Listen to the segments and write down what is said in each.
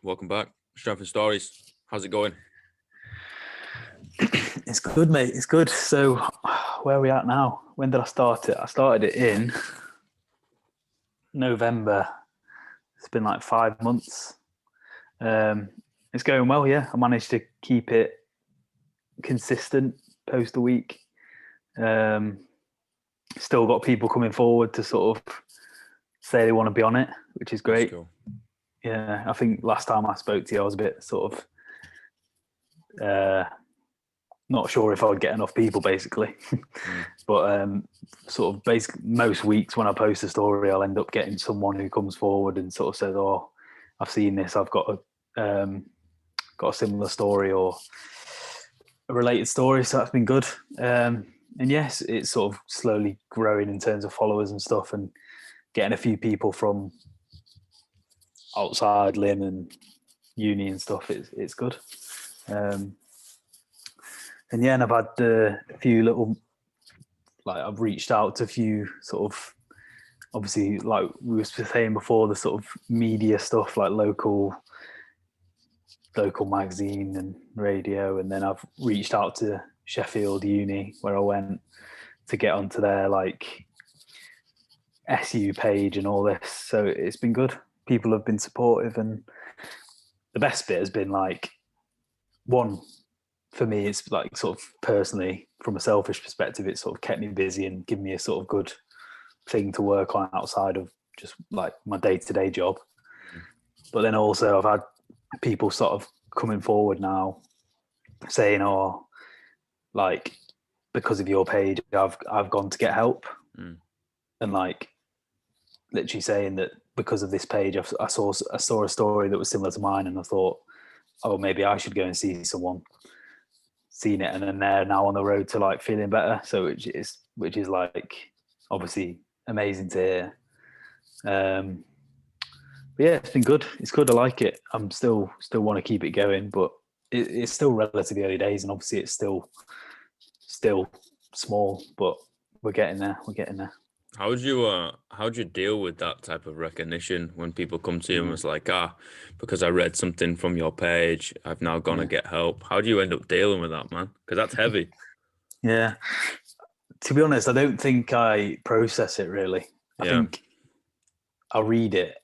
welcome back. Strength and Stories. How's it going? It's good, mate. It's good. So, where are we at now? When did I start it? I started it in November. It's been like 5 months. It's going well, yeah. I managed to keep it consistent, post a week. Still got people coming forward to sort of say they want to be on it, which is great. Cool. Yeah, I think last time I spoke to you, I was a bit sort of not sure if I would get enough people, basically. But sort of basically most weeks when I post a story, I'll end up getting someone who comes forward and sort of says, "Oh, I've seen this. I've got a similar story or a related story." So that's been good. And yes, it's sort of slowly growing in terms of followers and stuff, and getting a few people from outside Lim and uni and stuff. It's good. And yeah, and I've had a few little, like I've reached out to a few sort of, obviously, like we were saying before, the sort of media stuff, like local magazine and radio. And then I've reached out to Sheffield Uni, where I went, to get onto their like SU page and all this. So it's been good. People have been supportive, and the best bit has been like, one, for me, it's like sort of personally, from a selfish perspective, it's sort of kept me busy and given me a sort of good thing to work on outside of just like my day-to-day job. But then also I've had people sort of coming forward now saying, "Oh, like because of your page, I've gone to get help," and like literally saying that because of this page, I saw a story that was similar to mine, and I thought, "Oh, maybe I should go and see someone." Seen it, and then they're now on the road to like feeling better. So which is like obviously amazing to hear. But yeah, it's been good. It's good. I like it. I'm still want to keep it going, but it's still relatively early days, and obviously it's still small, but we're getting there. How'd you deal with that type of recognition when people come to you and was like, because I read something from your page, I've now gone to get help? How do you end up dealing with that, man? Because that's heavy. Yeah. To be honest, I don't think I process it really. I think I read it,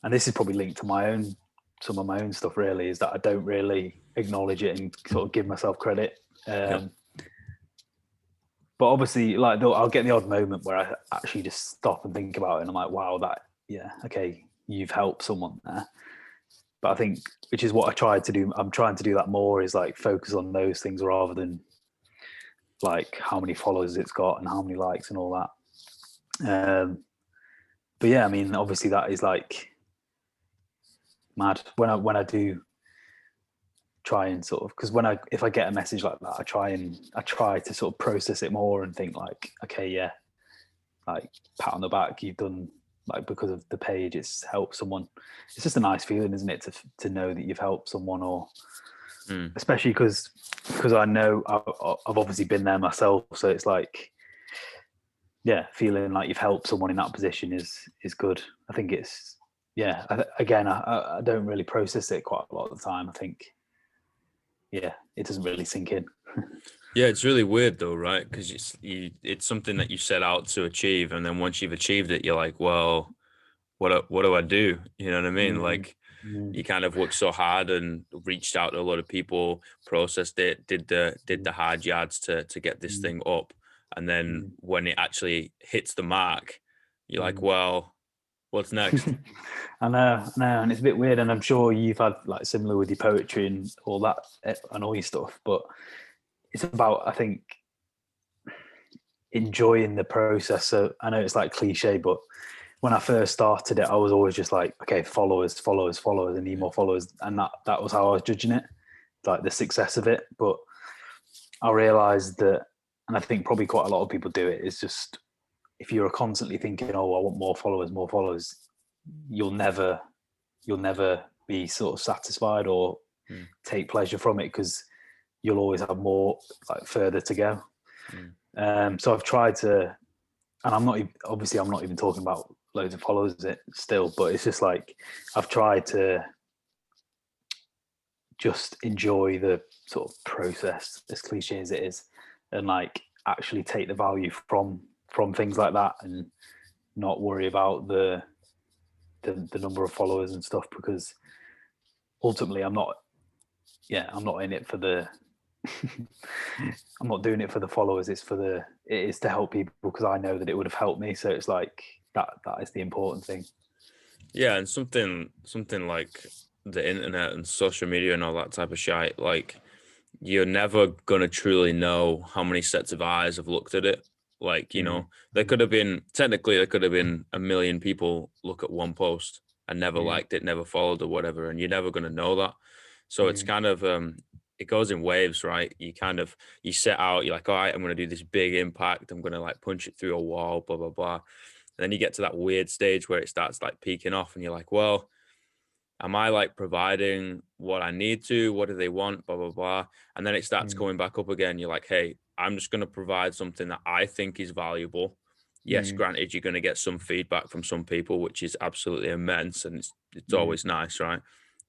and this is probably linked to some of my own stuff really, is that I don't really acknowledge it and sort of give myself credit. But obviously, like I'll get the odd moment where I actually just stop and think about it, and I'm like, "Wow, okay, you've helped someone there." But I think, which is what I tried to do. I'm trying to do that more, is like focus on those things rather than like how many followers it's got and how many likes and all that. But yeah, I mean, obviously that is like mad when I do try and sort of, because if I get a message like that, I try to sort of process it more and think like, okay, yeah, like pat on the back, you've done, like, because of the page, it's helped someone. It's just a nice feeling, isn't it, to know that you've helped someone, or especially because I know I've obviously been there myself, so it's like, yeah, feeling like you've helped someone in that position is good. I think it's, yeah, I don't really process it quite a lot of the time. I think, yeah, it doesn't really sink in. Yeah, it's really weird though, right? Because it's something that you set out to achieve, and then once you've achieved it, you're like, well, what do I do? You know what I mean? Like, you kind of worked so hard and reached out to a lot of people, processed it, did the hard yards to get this thing up, and then when it actually hits the mark, you're like, well, what's next? I know, and it's a bit weird, and I'm sure you've had like similar with your poetry and all that and all your stuff, but it's about, I think, enjoying the process. So I know it's like cliche, but when I first started it, I was always just like, okay, followers, I need more followers, and that was how I was judging it, like the success of it. But I realized that, and I think probably quite a lot of people do it, is just, if you're constantly thinking, oh, I want more followers, you'll never be sort of satisfied or take pleasure from it, because you'll always have more, like, further to go. So I've tried to, and I'm not even talking about loads of followers it still, but it's just like I've tried to just enjoy the sort of process, as cliche as it is, and like actually take the value from things like that, and not worry about the number of followers and stuff, because ultimately I'm not in it for the I'm not doing it for the followers. It is to help people, because I know that it would have helped me. So it's like that is the important thing. Yeah, and something like the internet and social media and all that type of shit, like you're never gonna truly know how many sets of eyes have looked at it. Like, there could have been a million people look at one post and never liked it, never followed or whatever, and you're never gonna know that. So it's kind of it goes in waves, right? You set out, you're like, all right, I'm gonna do this big impact, I'm gonna like punch it through a wall, blah blah blah. And then you get to that weird stage where it starts like peaking off, and you're like, well, am I like providing what I need to? What do they want? Blah, blah, blah. And then it starts going back up again. You're like, hey, I'm just going to provide something that I think is valuable. Yes, granted, you're going to get some feedback from some people, which is absolutely immense. And it's always nice, right?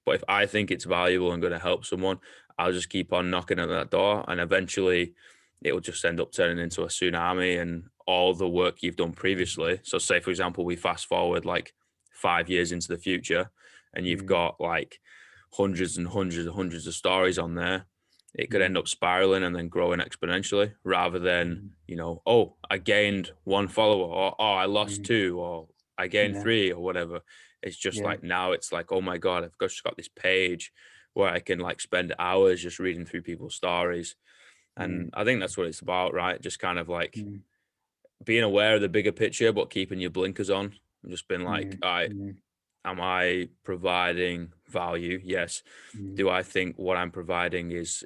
But if I think it's valuable and going to help someone, I'll just keep on knocking at that door. And eventually it will just end up turning into a tsunami, and all the work you've done previously. So say, for example, we fast forward like 5 years into the future, and you've got like hundreds and hundreds and hundreds of stories on there. It could end up spiraling and then growing exponentially, rather than, oh, I gained 1 follower, or oh, I lost 2, or I gained 3, or whatever. It's just like, now it's like, oh my God, I've just got this page where I can like spend hours just reading through people's stories. And I think that's what it's about, right? Just kind of like being aware of the bigger picture, but keeping your blinkers on. And just been like, all right, am I providing value? Yes. Do I think what I'm providing is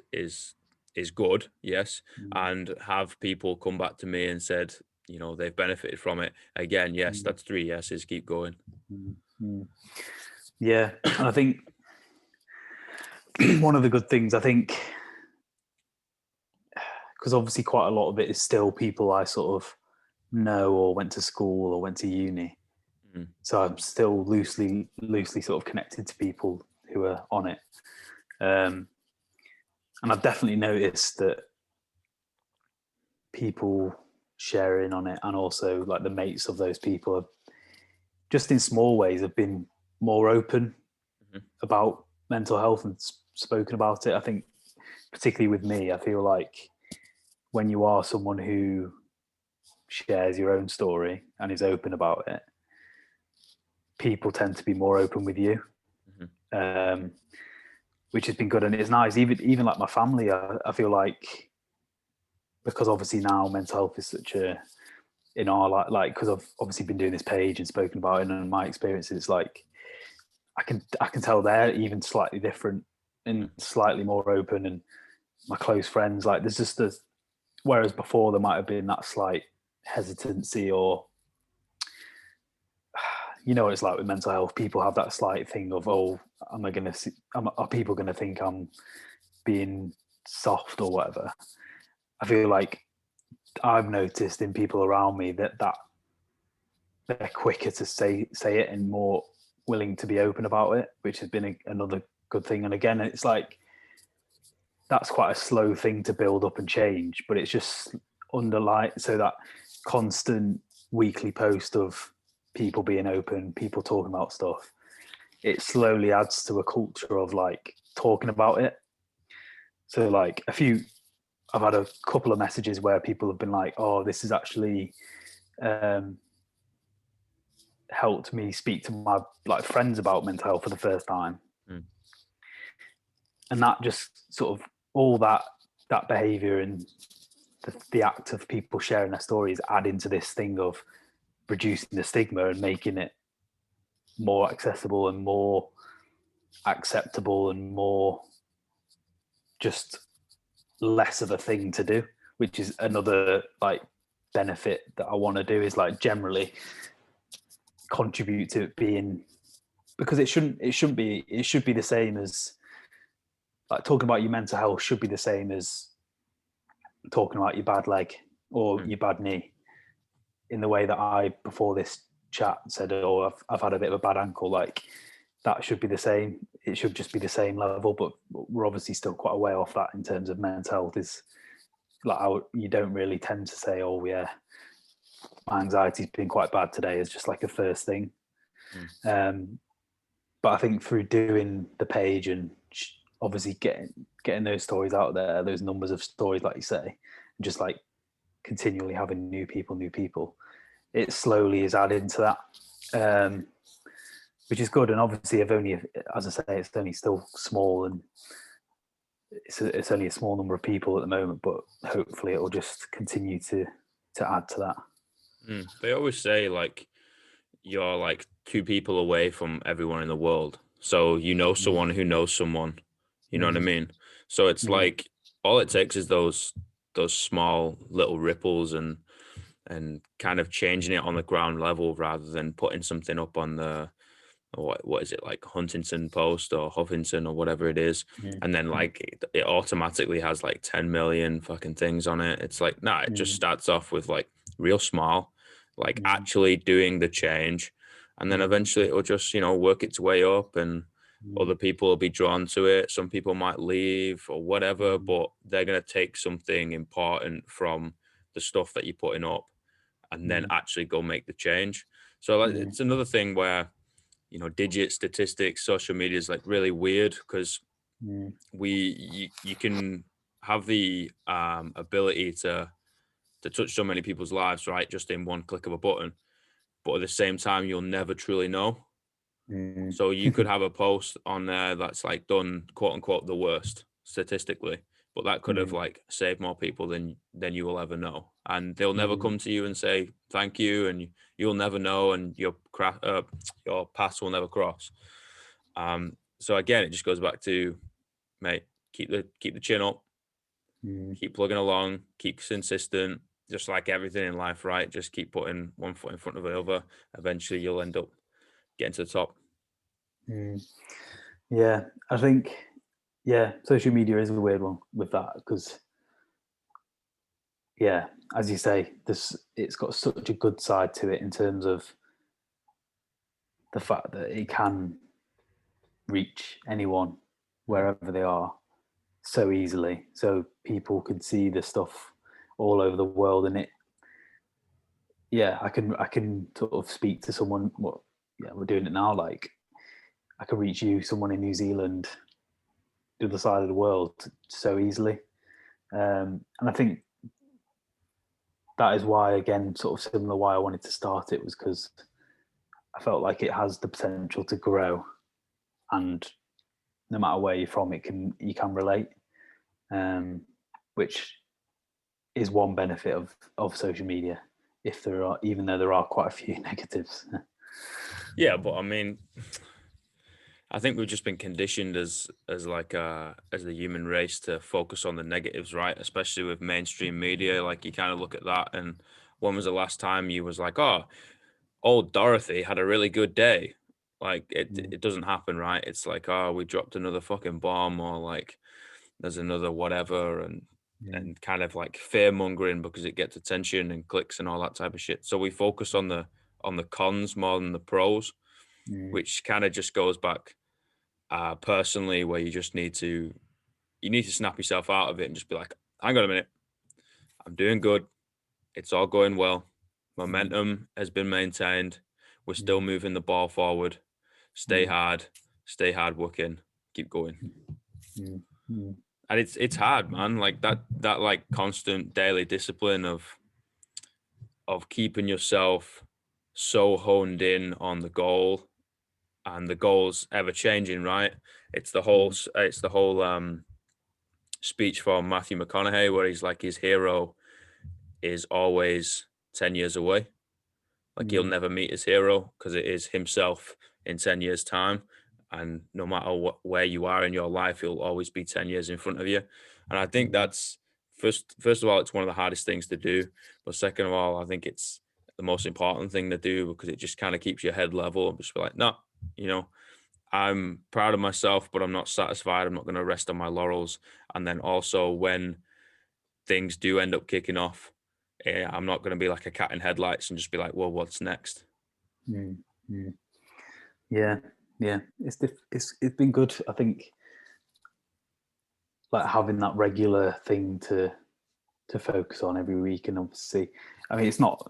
good? Yes. And have people come back to me and said, they've benefited from it? Again, yes. That's 3 yeses. Keep going. Yeah, and I think one of the good things, I think, because obviously quite a lot of it is still people I sort of know or went to school or went to uni. So I'm still loosely sort of connected to people who are on it. And I've definitely noticed that people sharing on it, and also like the mates of those people, have just in small ways have been more open about mental health and spoken about it. I think particularly with me, I feel like when you are someone who shares your own story and is open about it, people tend to be more open with you, which has been good. And it's nice, even like my family, I feel like, because obviously now mental health is such a, in our like because I've obviously been doing this page and spoken about it, and my experiences, it's like I can tell they're even slightly different and slightly more open. And my close friends, like there's just this, whereas before there might have been that slight hesitancy, or what it's like with mental health, people have that slight thing of, oh, are people going to think I'm being soft or whatever? I feel like I've noticed in people around me that they're quicker to say it and more willing to be open about it, which has been another good thing. And again, it's like that's quite a slow thing to build up and change, but it's just underlying. So that constant weekly post of people being open, people talking about stuff, it slowly adds to a culture of like talking about it. So like I've had a couple of messages where people have been like, oh, this has actually helped me speak to my like friends about mental health for the first time. And that just sort of all that behavior and the act of people sharing their stories add into this thing of reducing the stigma and making it more accessible and more acceptable and more just less of a thing to do, which is another like benefit that I want to do, is like generally contribute to it being, because it should be the same as like talking about your mental health should be the same as talking about your bad leg or your bad knee, in the way that I, before this chat said, "Oh, I've had a bit of a bad ankle," like that should be the same. It should just be the same level, but we're obviously still quite a way off that in terms of mental health. Is like you don't really tend to say, "Oh, yeah, my anxiety's been quite bad today," is just like a first thing. But I think through doing the page and obviously getting those stories out there, those numbers of stories, like you say, and just like continually having new people, it slowly is adding to that, which is good. And obviously, as I say, it's only still small, and it's only a small number of people at the moment, but hopefully it will just continue to add to that. They always say like you're like 2 people away from everyone in the world. So you know someone who knows someone, you know what I mean? So it's like all it takes is those small little ripples and kind of changing it on the ground level rather than putting something up on the what is it, like Huntington Post or Huffington or whatever it is, and then like it automatically has like 10 million fucking things on it. It's like, nah, it just starts off with like real small, like actually doing the change, and then eventually it'll just, you know, work its way up, and other people will be drawn to it. Some people might leave or whatever, but they're going to take something important from the stuff that you're putting up and then actually go make the change. So like, it's another thing where, you know, digit statistics, social media is like really weird because you can have the ability to touch so many people's lives, right, just in one click of a button, but at the same time you'll never truly know. So you could have a post on there that's like done quote unquote the worst statistically, but that could have like saved more people than you will ever know, and they'll never come to you and say thank you, and you'll never know, and your paths will never cross. So again, it just goes back to, mate, keep the chin up, keep plugging along, keep consistent, just like everything in life, right? Just keep putting one foot in front of the other. Eventually you'll end up getting to the top. Yeah, I think, yeah, social media is a weird one with that because, yeah, as you say, it's got such a good side to it in terms of the fact that it can reach anyone wherever they are so easily, so people can see the stuff all over the world. And I can sort of speak to someone. We're doing it now. Like, I can reach you, someone in New Zealand, the other side of the world, so easily. And I think that is why, again, sort of similar why I wanted to start it, was because I felt like it has the potential to grow, and no matter where you're from, you can relate, which is one benefit of social media. Even though there are quite a few negatives. Yeah, but I mean, I think we've just been conditioned as the human race to focus on the negatives, right? Especially with mainstream media. Like, you kind of look at that, and when was the last time you was like, oh, old Dorothy had a really good day? Like, it doesn't happen, right? It's like, oh, we dropped another fucking bomb, or like there's another whatever, and kind of like fear mongering because it gets attention and clicks and all that type of shit. So we focus on the cons more than the pros, which kind of just goes back personally, where you need to snap yourself out of it and just be like, hang on a minute, I'm doing good, it's all going well, momentum has been maintained, we're still moving the ball forward, stay hard working, keep going. And it's hard, man. Like that like constant daily discipline of keeping yourself so honed in on the goal, and the goal's ever changing, right? It's the whole speech from Matthew McConaughey where he's like, his hero is always 10 years away. Like, he'll never meet his hero because it is himself in 10 years time. And no matter where you are in your life, he'll always be 10 years in front of you. And I think that's first of all, it's one of the hardest things to do. But second of all, I think it's the most important thing to do, because it just kind of keeps your head level and just be like, no, you know, I'm proud of myself, but I'm not satisfied. I'm not going to rest on my laurels. And then also, when things do end up kicking off, I'm not going to be like a cat in headlights and just be like, well, what's next? Mm, mm. Yeah, yeah. It's been good. I think like having that regular thing to focus on every week, and obviously, I mean, it's not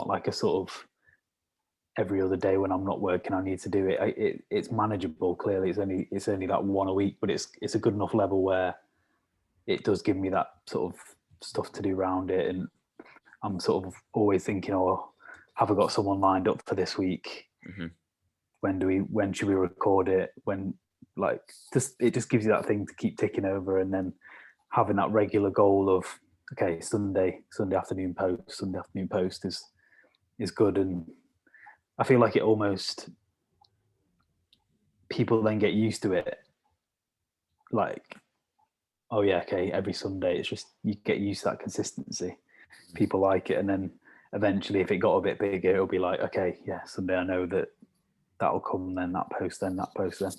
like a sort of every other day when I'm not working, I need to do it. It's manageable. Clearly, it's only that one a week, but it's a good enough level where it does give me that sort of stuff to do around it, and I'm sort of always thinking, oh, have I got someone lined up for this week? Mm-hmm. When should we record it? When like it just gives you that thing to keep ticking over, and then having that regular goal of okay, Sunday afternoon post is good, and I feel like it almost people then get used to it. Like, oh yeah, okay, every Sunday. It's just you get used to that consistency. People like it, and then eventually, if it got a bit bigger, it'll be like, okay, yeah, Sunday. I know that'll come. Then that post. Then that post. Then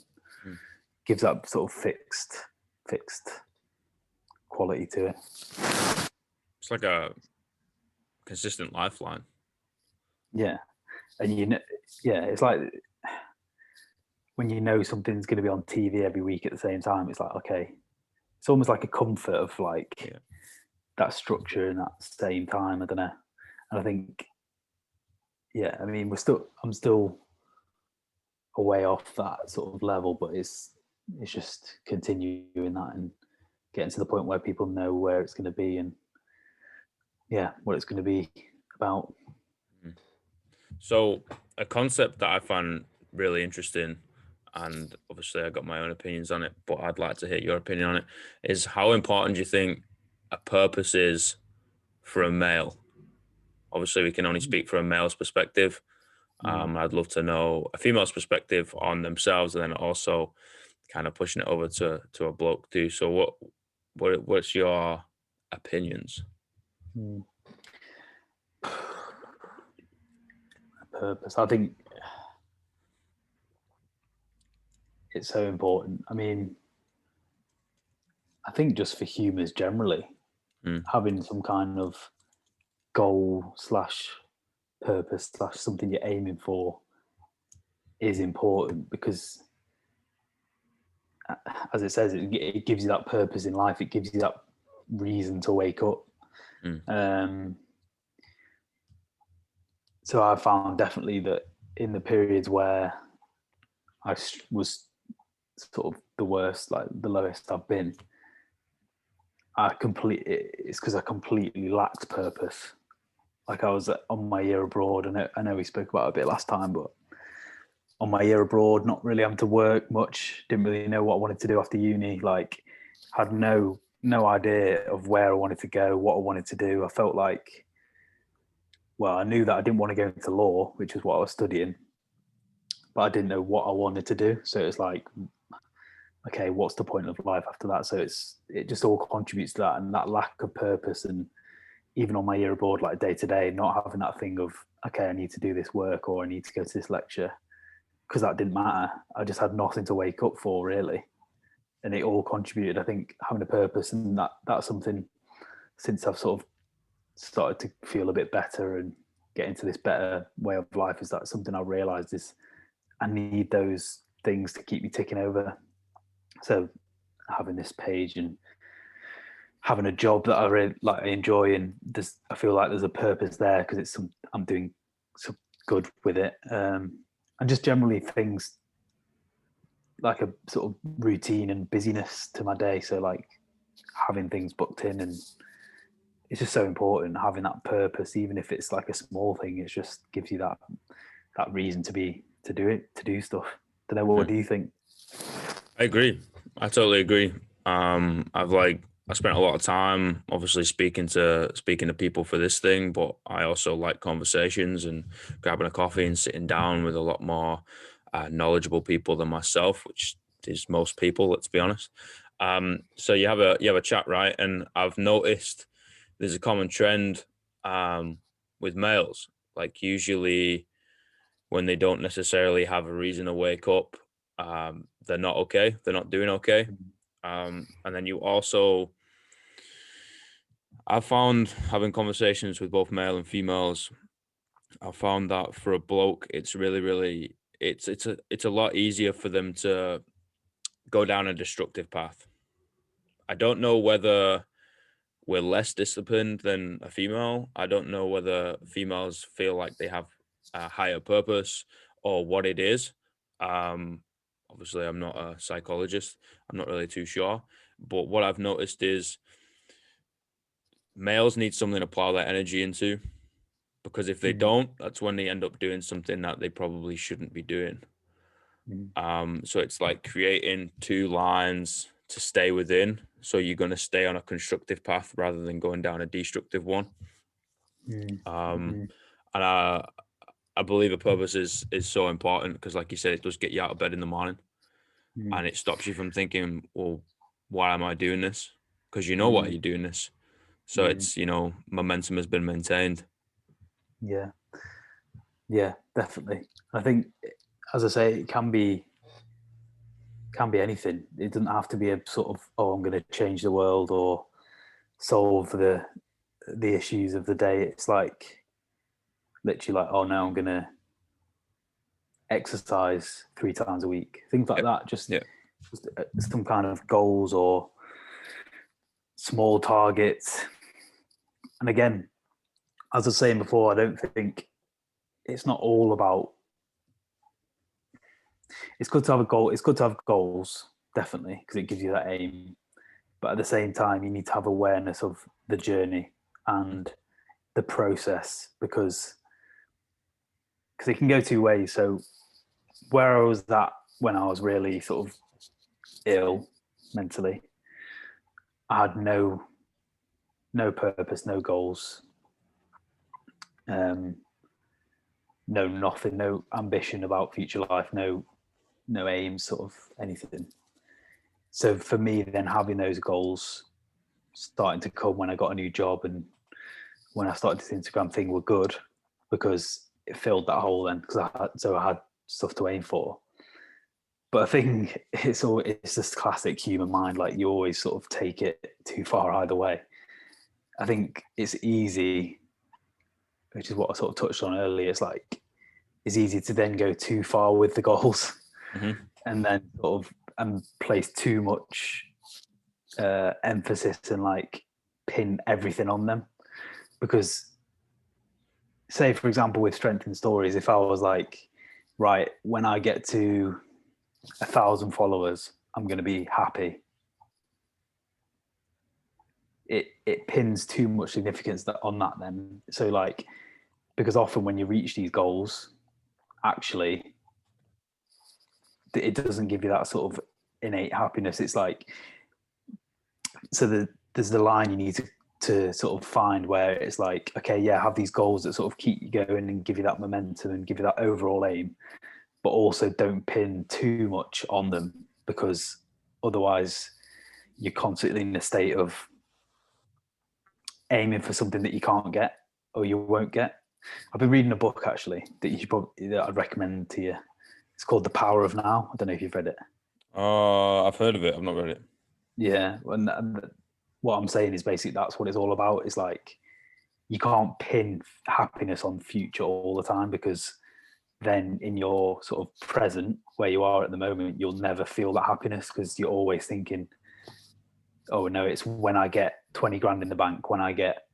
gives that sort of fixed quality to it. It's like a consistent lifeline. Yeah, and it's like when you know something's going to be on TV every week at the same time. It's like okay, it's almost like a comfort of like that structure and that same time. I don't know, and I think yeah, I mean I'm still a way off that sort of level, but it's just continuing that and getting to the point where people know where it's going to be and yeah, what it's going to be about. So a concept that I find really interesting, and obviously I got my own opinions on it, but I'd like to hear your opinion on it, is how important do you think a purpose is for a male? Obviously, we can only speak from a male's perspective. I'd love to know a female's perspective on themselves, and then also kind of pushing it over to a bloke too. So what's your opinions? Purpose. I think it's so important. I mean, I think just for humans generally, having some kind of goal / purpose / something you're aiming for is important because as it says, it gives you that purpose in life. It gives you that reason to wake up. So I found definitely that in the periods where I was sort of the worst, like the lowest I've been, it's because I completely lacked purpose. Like I was on my year abroad, and I know we spoke about it a bit last time, but on my year abroad, not really having to work much, didn't really know what I wanted to do after uni, like had no idea of where I wanted to go, what I wanted to do. I felt like, well, I knew that I didn't want to go into law, which is what I was studying, but I didn't know what I wanted to do. So it's like, okay, what's the point of life after that? So it just all contributes to that, and that lack of purpose. And even on my year abroad, like day to day, not having that thing of, okay, I need to do this work or I need to go to this lecture, because that didn't matter. I just had nothing to wake up for really. And it all contributed, I think, having a purpose. And that's something since I've sort of started to feel a bit better and get into this better way of life, is that something I realized is I need those things to keep me ticking over. So having this page and having a job that I really like, I enjoy, and I feel like there's a purpose there because I'm doing so good with it, and just generally things like a sort of routine and busyness to my day. So like having things booked in, and it's just so important having that purpose, even if it's like a small thing. It just gives you that reason to do stuff. Don't know, what do you think? I agree. I totally agree. I spent a lot of time obviously speaking to people for this thing, but I also like conversations and grabbing a coffee and sitting down with a lot more knowledgeable people than myself, which is most people, let's be honest. So you have a chat, right? And I've noticed there's a common trend with males. Like usually when they don't necessarily have a reason to wake up, they're not okay. They're not doing okay. And then I've found having conversations with both male and females, I found that for a bloke, it's really it's a lot easier for them to go down a destructive path. I don't know whether we're less disciplined than a female. I don't know whether females feel like they have a higher purpose or what it is. Um, Obviously, I'm not a psychologist. I'm not really too sure. But what I've noticed is males need something to plow their energy into, because if they don't, that's when they end up doing something that they probably shouldn't be doing. So it's like creating two lines to stay within. So you're going to stay on a constructive path rather than going down a destructive one. And I believe a purpose is so important because, like you said, it does get you out of bed in the morning, and it stops you from thinking, well, why am I doing this? Because you know why you're doing this. So it's, momentum has been maintained. Yeah. Yeah, definitely. I think, as I say, it can be anything. It doesn't have to be a sort of, oh, I'm going to change the world or solve the issues of the day. It's like literally like, oh no, I'm going to exercise 3 times a week. Things like that. Just some kind of goals or small targets. And again, as I was saying before, I don't think it's not all about. It's good to have a goal. It's good to have goals, definitely, because it gives you that aim. But at the same time, you need to have awareness of the journey and the process, because it can go 2 ways. So where I was at when I was really sort of ill mentally, I had no purpose, no goals, no nothing, no ambition about future life, no aim, sort of anything. So for me, then having those goals starting to come when I got a new job and when I started this Instagram thing were good, because it filled that hole then, because I had stuff to aim for. But I think it's this classic human mind, like you always sort of take it too far either way. I think it's easy, which is what I sort of touched on earlier. It's like it's easy to then go too far with the goals, and then sort of place too much emphasis and like pin everything on them. Because, say for example, with Strength in Stories, if I was like, right, when I get to 1,000 followers, I'm going to be happy. It pins too much significance on that then. So like, because often when you reach these goals, actually, it doesn't give you that sort of innate happiness. It's like, so there's the line you need to sort of find where it's like, okay, yeah, have these goals that sort of keep you going and give you that momentum and give you that overall aim, but also don't pin too much on them, because otherwise you're constantly in a state of aiming for something that you can't get or you won't get. I've been reading a book actually that I'd recommend to you. It's called The Power of Now. I don't know if you've read it. I've heard of it. I've not read it. Yeah, and what I'm saying is basically that's what it's all about. It's like you can't pin happiness on future all the time, because then in your sort of present where you are at the moment, you'll never feel that happiness, because you're always thinking, oh no, it's when I get 20 grand in the bank, when I get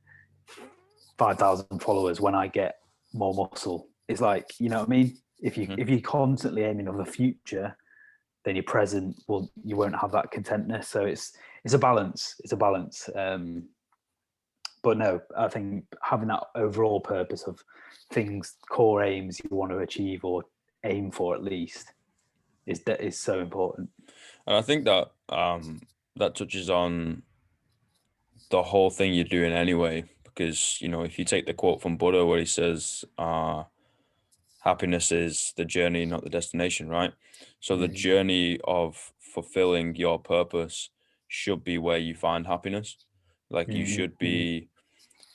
5,000 followers, when I get more muscle. It's like, you know what I mean? If you're constantly aiming for the future, then your present you won't have that contentness. So it's a balance. It's a balance. But no, I think having that overall purpose of things, core aims you want to achieve or aim for at least, is so important. And I think that that touches on the whole thing you're doing anyway, because if you take the quote from Buddha where he says, happiness is the journey, not the destination, right? So the journey of fulfilling your purpose should be where you find happiness. Like you should be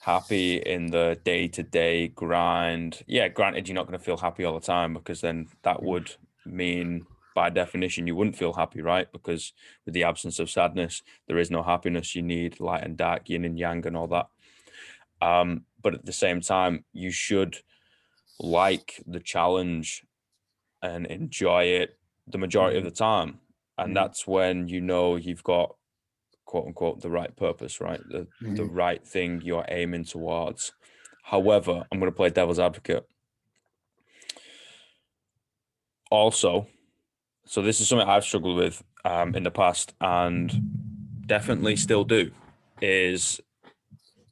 happy in the day-to-day grind. Yeah, granted, you're not going to feel happy all the time, because then that would mean by definition you wouldn't feel happy, right? Because with the absence of sadness, there is no happiness. You need light and dark, yin and yang and all that. But at the same time, you should like the challenge and enjoy it the majority of the time. And that's when you know you've got, quote unquote, the right purpose, right? The right thing you're aiming towards. However, I'm going to play devil's advocate. Also, so this is something I've struggled with in the past and definitely still do, is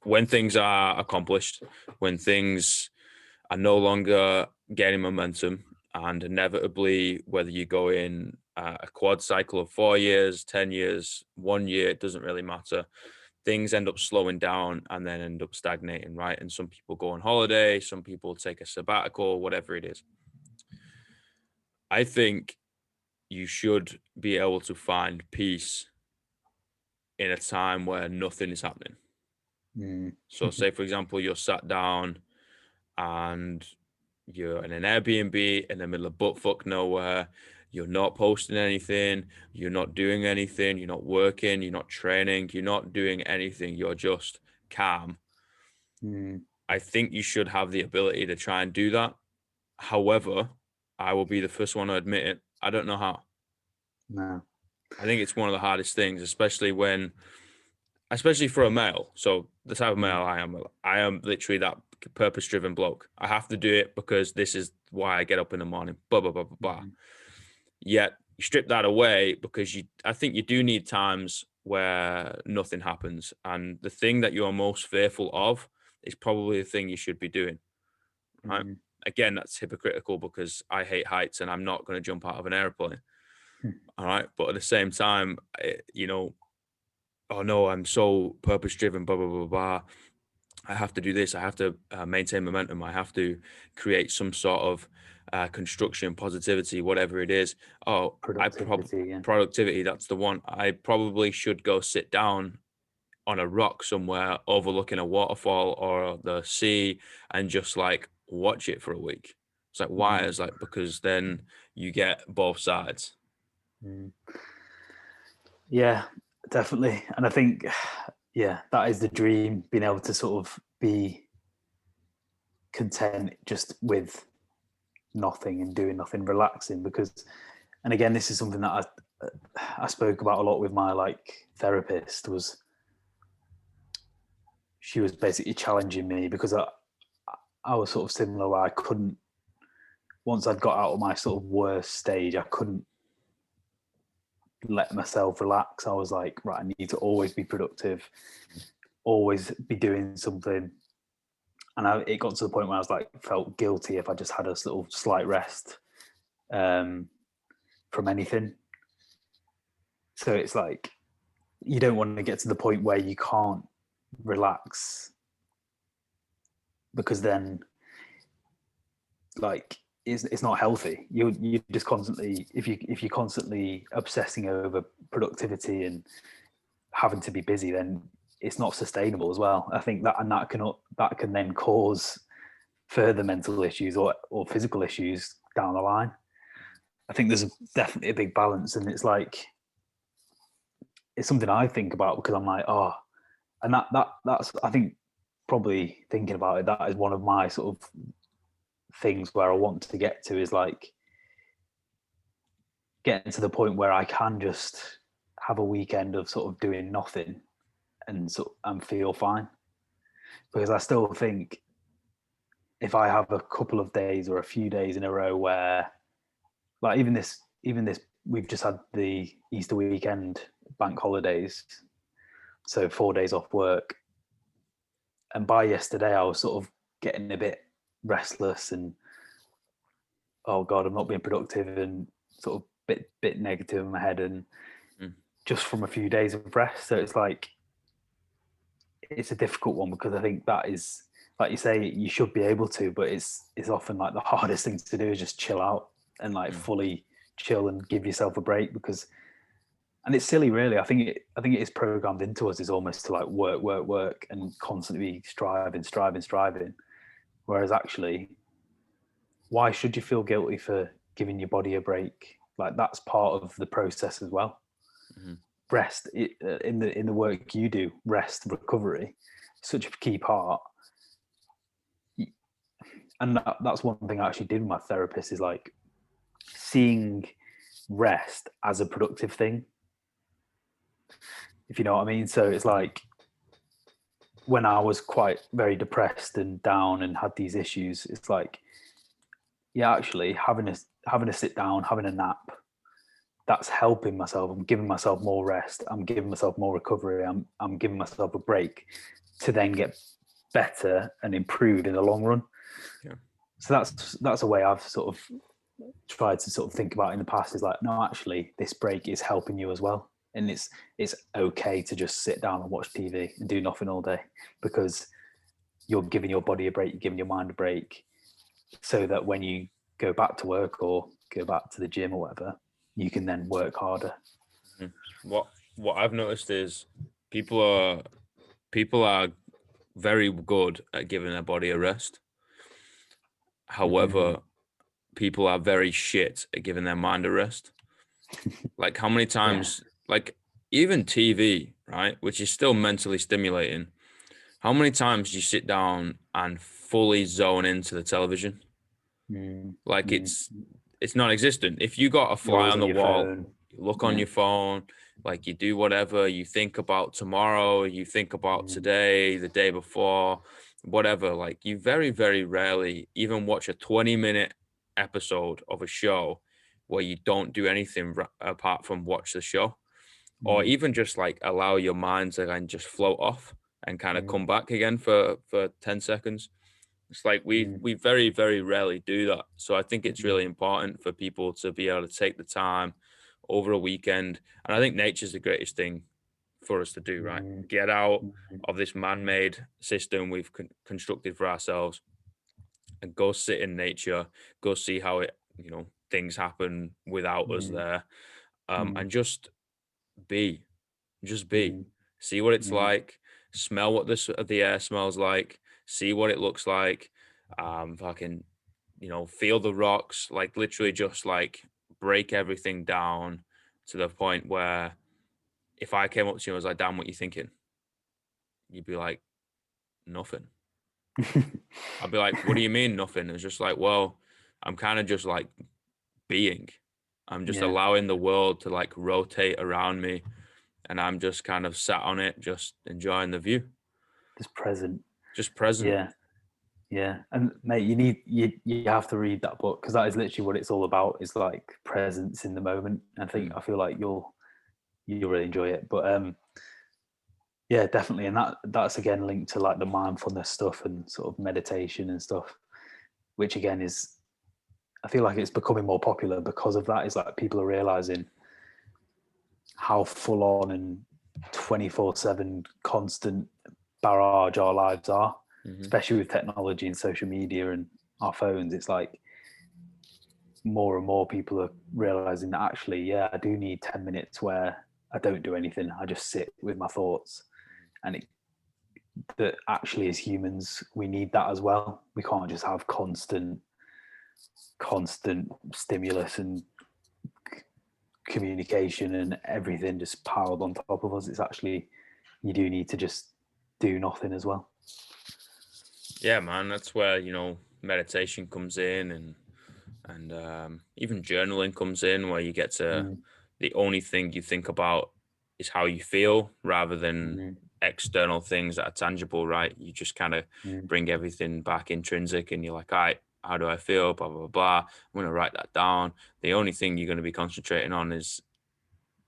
when things are accomplished, when things are no longer gaining momentum, and inevitably, whether you go in a quad cycle of 4 years, 10 years, 1 year, it doesn't really matter. Things end up slowing down and then end up stagnating, right? And some people go on holiday, some people take a sabbatical, whatever it is. I think you should be able to find peace in a time where nothing is happening. So say, for example, you're sat down and you're in an Airbnb in the middle of buttfuck nowhere. You're not posting anything. You're not doing anything. You're not working. You're not training. You're not doing anything. You're just calm. I think you should have the ability to try and do that. However, I will be the first one to admit it. I don't know how. No. I think it's one of the hardest things, especially for a male. So the type of male I am literally that purpose-driven bloke. I have to do it because this is why I get up in the morning. Blah blah blah blah blah. Yet you strip that away because I think you do need times where nothing happens, and the thing that you are most fearful of is probably the thing you should be doing. Right? Again, that's hypocritical because I hate heights and I'm not going to jump out of an airplane. All right, but at the same time, oh no, I'm so purpose driven, blah, blah, blah, blah. I have to do this. I have to maintain momentum. I have to create some sort of construction, positivity, whatever it is. Oh, productivity, that's the one. I probably should go sit down on a rock somewhere overlooking a waterfall or the sea and just like watch it for a week. It's like, why? It's like, because then you get both sides. Yeah, definitely. And I think, yeah, that is the dream, being able to sort of be content just with nothing and doing nothing, relaxing. Because, and again, this is something that I spoke about a lot with my like therapist. Was she was basically challenging me because I was sort of similar, where I couldn't, once I'd got out of my sort of worst stage, I couldn't let myself relax. I was like, right, I need to always be productive, always be doing something. And it got to the point where I was like, felt guilty if I just had a little slight rest from anything. So it's like, you don't want to get to the point where you can't relax, because then like it's not healthy. You just constantly, if you're constantly obsessing over productivity and having to be busy, then it's not sustainable as well. I think that can then cause further mental issues or physical issues down the line. I think there's definitely a big balance, and it's like, it's something I think about because I'm like, oh, and that's I think, probably thinking about it, that is one of my sort of things where I want to get to, is like getting to the point where I can just have a weekend of sort of doing nothing and feel fine. Because I still think if I have a couple of days or a few days in a row where, like even this, we've just had the Easter weekend, bank holidays, so 4 days off work. And by yesterday, I was sort of getting a bit restless and, oh God, I'm not being productive, and sort of bit negative in my head, and just from a few days of rest. So it's like, it's a difficult one, because I think that is, like you say, you should be able to, but it's often like the hardest thing to do is just chill out and like fully chill and give yourself a break. Because, and it's silly really, I think it is programmed into us, is almost to like work and constantly striving. Whereas actually, why should you feel guilty for giving your body a break? Like, that's part of the process as well. Rest in the work you do, rest, recovery, such a key part. and that's one thing I actually did with my therapist, is like seeing rest as a productive thing, if you know what I mean. So it's like when I was quite very depressed and down and had these issues, it's like, yeah, actually having a sit down, having a nap, that's helping myself. I'm giving myself more rest. I'm giving myself more recovery. I'm giving myself a break to then get better and improve in the long run. Yeah. So that's a way I've sort of tried to sort of think about in the past, is like, no, actually this break is helping you as well. And it's okay to just sit down and watch TV and do nothing all day, because you're giving your body a break, you're giving your mind a break, so that when you go back to work or go back to the gym or whatever, you can then work harder. What I've noticed is people are very good at giving their body a rest. However, people are very shit at giving their mind a rest. Like, how many times, like even TV, right, which is still mentally stimulating, how many times do you sit down and fully zone into the television? Like, it's non-existent. If you got a fly on the wall, you look on your phone, like you do whatever, you think about tomorrow, you think about today, the day before, whatever. Like, you very, very rarely even watch a 20-minute episode of a show where you don't do anything apart from watch the show, or even just like allow your mind to kind of just float off and kind of come back again for 10 seconds. It's like we very, very rarely do that. So I think it's really important for people to be able to take the time over a weekend. And I think nature's the greatest thing for us to do, right? Get out of this man-made system we've constructed for ourselves and go sit in nature, go see how it, things happen without us there. And just be, see what it's like, smell what the air smells like, see what it looks like, fucking, feel the rocks, like literally just like break everything down to the point where if I came up to you and was like, Dan, what you thinking? You'd be like, nothing. I'd be like, what do you mean nothing? It's just like, well, I'm kind of just like being. I'm just allowing the world to like rotate around me, and I'm just kind of sat on it, just enjoying the view. Just present. Yeah. Yeah. And mate, you have to read that book, because that is literally what it's all about. It's like presence in the moment. I feel like you'll really enjoy it. But yeah, definitely. And that's again linked to like the mindfulness stuff and sort of meditation and stuff, which again is, I feel like it's becoming more popular because of that. Is like people are realizing how full on and 24/7 constant barrage our lives are, especially with technology and social media and our phones. It's like more and more people are realizing that actually, yeah, I do need 10 minutes where I don't do anything. I just sit with my thoughts. And that actually as humans, we need that as well. We can't just have constant stimulus and communication and everything just piled on top of us. It's actually, you do need to just do nothing as well. Yeah, man, that's where meditation comes in, and even journaling comes in, where you get to the only thing you think about is how you feel rather than external things that are tangible, right? You just kind of bring everything back intrinsic, and you're like, all right, how do I feel? Blah, blah, blah. I'm going to write that down. The only thing you're going to be concentrating on is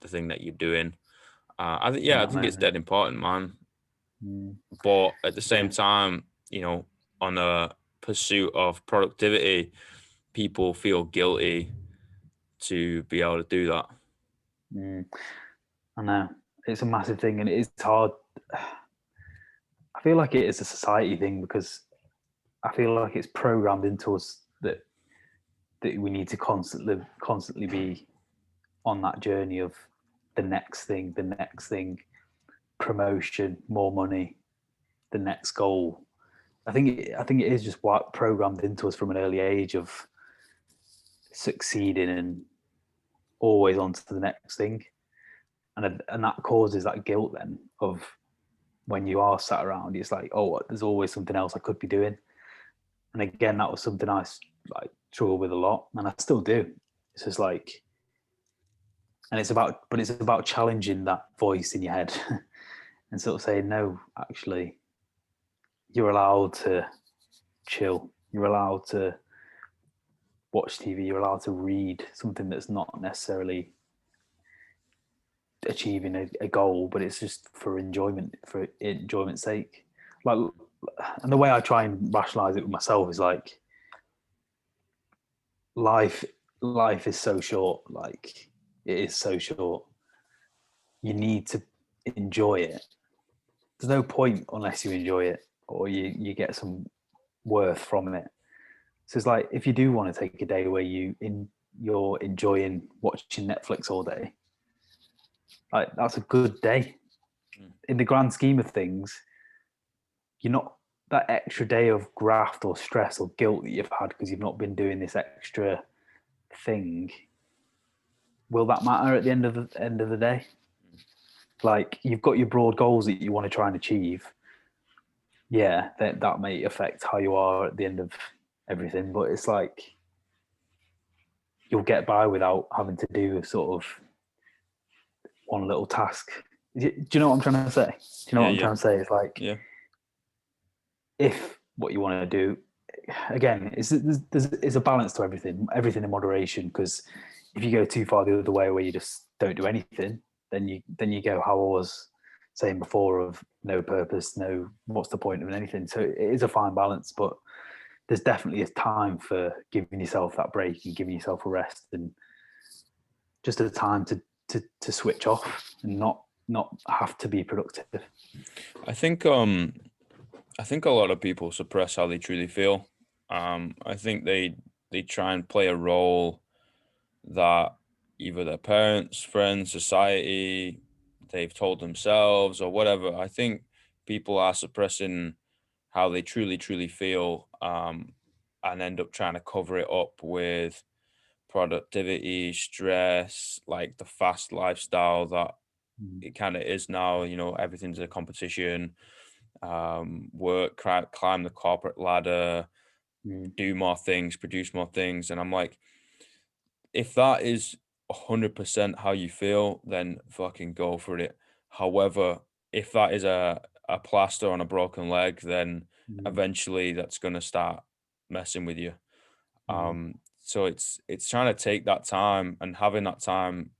the thing that you're doing. I think it's dead important, man. But at the same time, on a pursuit of productivity, people feel guilty to be able to do that. I know, it's a massive thing, and it is hard. I feel like it is a society thing, because I feel like it's programmed into us that we need to constantly be on that journey of the next thing, promotion, more money, the next goal. I think it is just what programmed into us from an early age of succeeding and always on to the next thing, and that causes that guilt then of when you are sat around. It's like, oh, there's always something else I could be doing, And again, that was something I like struggle with a lot, and I still do. It's just like, and it's about challenging that voice in your head and sort of saying, no, actually, you're allowed to chill. You're allowed to watch TV. You're allowed to read something that's not necessarily achieving a goal, but it's just for enjoyment's sake. Like, and the way I try and rationalize it with myself is like, life is so short. Like, it is so short. You need to enjoy it. There's no point unless you enjoy it or you get some worth from it. So it's like, if you do want to take a day where you're enjoying watching Netflix all day, like, that's a good day. In the grand scheme of things, you're not, that extra day of graft or stress or guilt that you've had because you've not been doing this extra thing, will that matter at the end of the day? Like, you've got your broad goals that you want to try and achieve. Yeah, that may affect how you are at the end of everything, but it's like, you'll get by without having to do sort of one little task. Do you know what I'm trying to say? Do you know what I'm trying to say? It's like, if what you want to do, again, it's a balance to everything in moderation, because if you go too far the other way where you just don't do anything, then you go how I was saying before, of no purpose, no, what's the point of anything? So it is a fine balance, but there's definitely a time for giving yourself that break and giving yourself a rest, and just a time to switch off and not have to be productive. I think a lot of people suppress how they truly feel. I think they try and play a role that either their parents, friends, society, they've told themselves or whatever. I think people are suppressing how they truly feel, and end up trying to cover it up with productivity, stress, like the fast lifestyle that it kind of is now. Everything's a competition. Work, climb the corporate ladder, do more things, produce more things. And I'm like, if that is 100% how you feel, then fucking go for it. However, if that is a plaster on a broken leg, then eventually that's going to start messing with you. So it's trying to take that time and having that time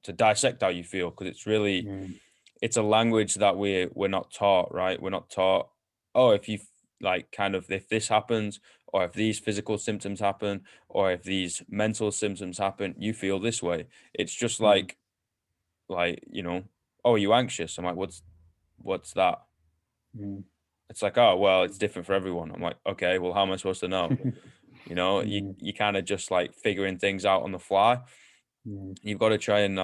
to dissect how you feel, because it's really, it's a language that we're not taught, right? We're not taught, oh, if you like, kind of, if this happens, or if these physical symptoms happen, or if these mental symptoms happen, you feel this way. It's just like, oh, are you anxious? I'm like, what's that? It's like, oh, well, it's different for everyone. I'm like, okay, well, how am I supposed to know? You kind of just like figuring things out on the fly. You've got to try and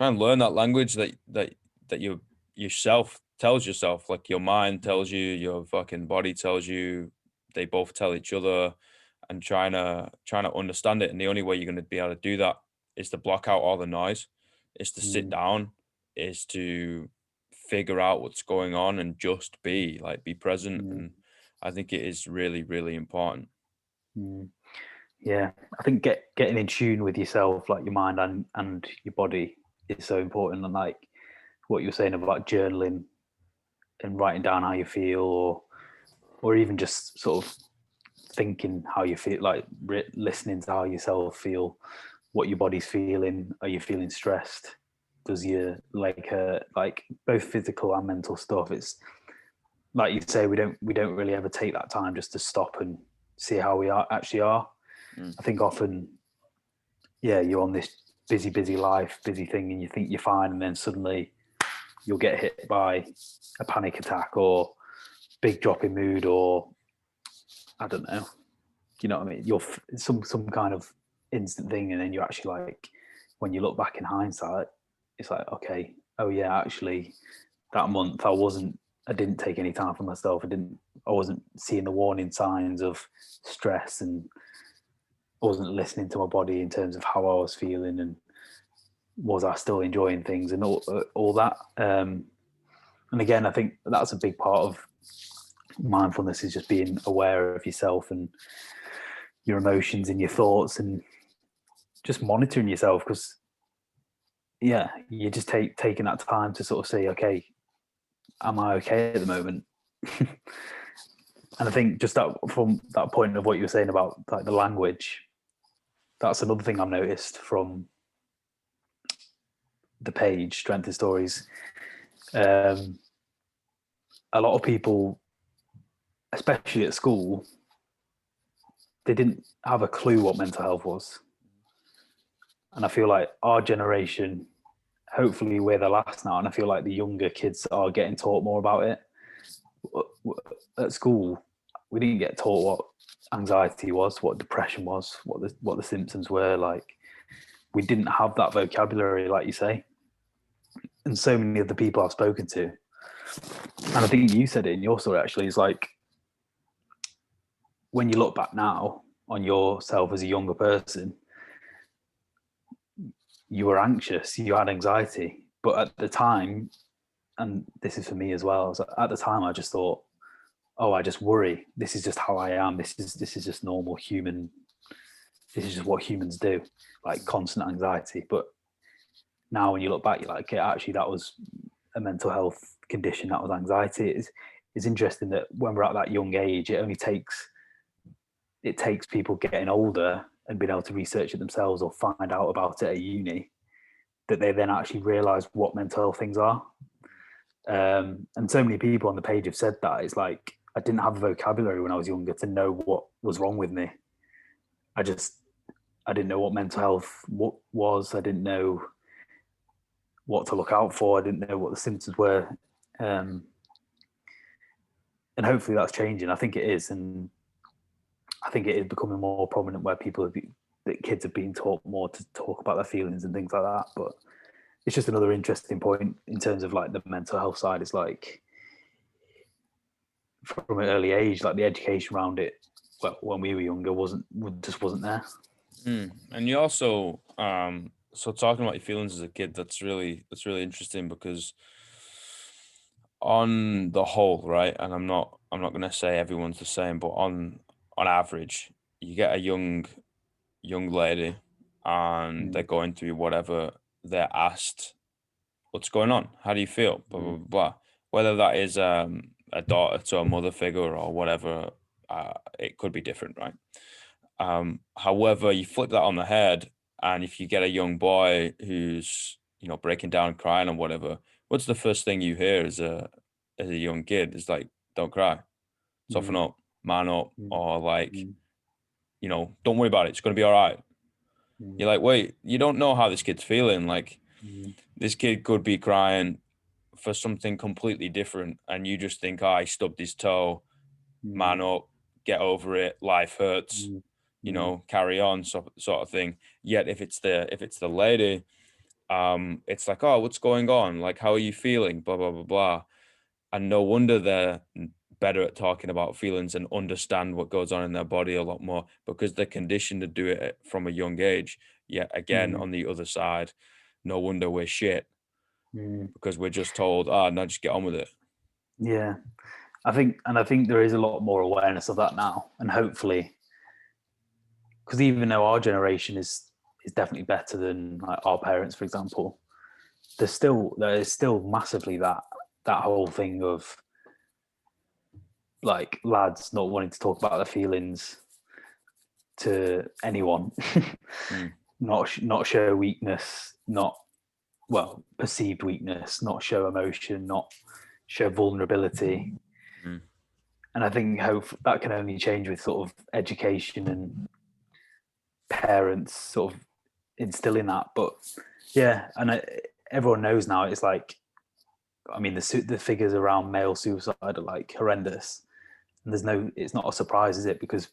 learn that language that you yourself tells yourself, like your mind tells you, your fucking body tells you, they both tell each other, and trying to understand it. And the only way you're going to be able to do that is to block out all the noise, is to sit down, is to figure out what's going on and just be present. And I think it is really, really important. Yeah, I think getting in tune with yourself, like your mind and your body, is so important. And like what you're saying about journaling and writing down how you feel, or even just sort of thinking how you feel, like listening to how yourself feel, what your body's feeling. Are you feeling stressed? Does your leg hurt? Like, both physical and mental stuff. It's like you say, we don't really ever take that time just to stop and see how we actually are. I think often, you're on this busy life, busy thing, and you think you're fine, and then suddenly you'll get hit by a panic attack or big drop in mood, or I don't know, you know what I mean? You're some kind of instant thing, and then you actually, like, when you look back in hindsight, it's like, okay, oh yeah, actually that month I didn't take any time for myself. I wasn't seeing the warning signs of stress, and I wasn't listening to my body in terms of how I was feeling, and was I still enjoying things, and all that. And again, I think that's a big part of mindfulness is just being aware of yourself and your emotions and your thoughts, and just monitoring yourself, because you just taking that time to sort of say, okay, am I okay at the moment? And I think just that, from that point of what you were saying about like the language, that's another thing I've noticed from the page Strength in Stories. A lot of people, especially at school, they didn't have a clue what mental health was. And I feel like our generation, hopefully we're the last now, and I feel like the younger kids are getting taught more about it. At school, we didn't get taught what anxiety was, what depression was, what the symptoms were. Like, we didn't have that vocabulary, like you say. And so many of the people I've spoken to, and I think you said it in your story actually, is like, when you look back now on yourself as a younger person, you were anxious, you had anxiety, but at the time, and this is for me as well, so at the time I just thought, oh, I just worry. This is just how I am. This is just normal human. This is just what humans do, like constant anxiety. But now when you look back, you're like, okay, actually that was a mental health condition. That was anxiety. It's interesting that when we're at that young age, it takes people getting older and being able to research it themselves or find out about it at uni, that they then actually realize what mental health things are. And so many people on the page have said that. It's like, I didn't have a vocabulary when I was younger to know what was wrong with me. I didn't know what mental health was. I didn't know what to look out for. I didn't know what the symptoms were. And hopefully that's changing. I think it is. And I think it is becoming more prominent where that kids are being taught more to talk about their feelings and things like that. But it's just another interesting point in terms of like the mental health side. Is like, from an early age, like the education around it, well, when we were younger, wasn't there. And you also, so talking about your feelings as a kid, that's really interesting, because on the whole, right, and I'm not going to say everyone's the same, but on average, you get a young lady and they're going through whatever, they're asked, what's going on? How do you feel? Blah, blah, blah, blah. Whether that is a daughter to a mother figure or whatever, it could be different, right? However, you flip that on the head, and if you get a young boy who's, breaking down and crying or whatever, what's the first thing you hear as a young kid? Is like, don't cry, soften up, man up, or like, don't worry about it. It's going to be all right. You're like, wait, you don't know how this kid's feeling. Like, this kid could be crying for something completely different, and you just think, oh, he stubbed his toe, man up, get over it, life hurts, carry on, sort of thing. Yet if it's the lady, it's like, oh, what's going on? Like, how are you feeling? Blah, blah, blah, blah. And no wonder they're better at talking about feelings and understand what goes on in their body a lot more, because they're conditioned to do it from a young age. Yet again, on the other side, no wonder we're shit, because we're just told, no, just get on with it. Yeah. I think there is a lot more awareness of that now, and hopefully, because even though our generation is definitely better than like our parents, for example, there is still massively that whole thing of like lads not wanting to talk about their feelings to anyone, not show weakness, perceived weakness, not show emotion, not show vulnerability. And I think that can only change with sort of education and parents sort of instilling that. But yeah, and everyone knows now, it's like, I mean, the figures around male suicide are like horrendous, and it's not a surprise, is it? Because